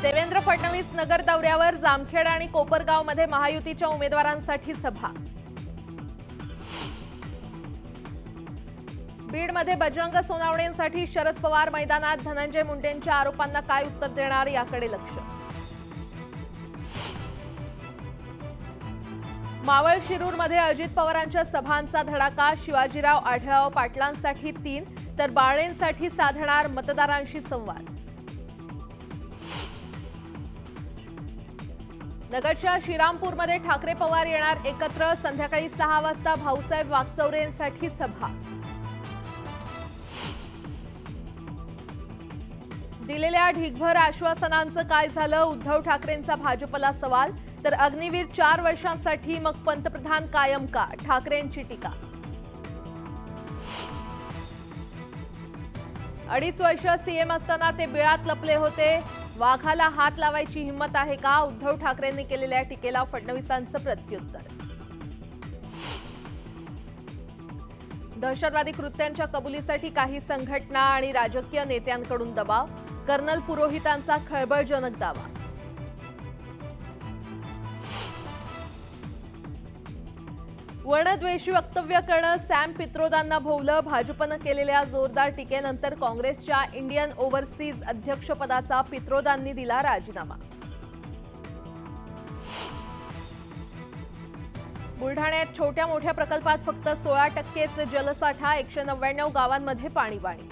देवेंद्र फडणवीस नगर दौऱ्यावर जामखेड आणि कोपरगावमध्ये महायुतीच्या उमेदवारांसाठी सभा। बीडमध्ये बजरंग सोनावणेंसाठी शरद पवार मैदानात, धनंजय मुंडेंच्या आरोपांना काय उत्तर देणार याकडे लक्ष। मावळ शिरूरमध्ये अजित पवारांच्या सभांचा धडाका, शिवाजीराव आढळराव पाटलांसाठी 3 तर बाळेंसाठी साधणार मतदारांशी संवाद। नगरच्या श्रीरामपूरमध्ये ठाकरे पवार येणार एकत्र, संध्याकाळी 6 वाजता भाऊसाहेब वाकचौरेंसाठी सभा। दिलेल्या ढीगभर आश्वासनांचं काय झालं, उद्धव ठाकरेंचा भाजपला सवाल। तर अग्निवीर 4 वर्षांसाठी मग पंतप्रधान कायम का, ठाकरेंची टीका। 2.5 वर्ष सीएम असताना ते बिळात लपले होते, वाघाला हात लावायची हिंमत आहे का, उद्धव ठाकरेंनी केलेल्या टीकेला फडणवीसांचं प्रत्युत्तर। दहशतवादी कृत्यांच्या कबुलीसाठी काही संघटना आणि राजकीय नेत्यांकडून दबाव, कर्नल पुरोहितांचा खळबळजनक दावा। वर्णद्वेषी वक्तव्य करणं सॅम पित्रोदांना भोवलं, भाजपनं केलेल्या जोरदार टीकेनंतर काँग्रेसच्या इंडियन ओव्हरसीज अध्यक्षपदाचा पित्रोदांनी दिला राजीनामा। बुलढाण्यात छोट्या मोठ्या प्रकल्पात फक्त 16% जलसाठा, 199 गावांमध्ये पाणीबाणी।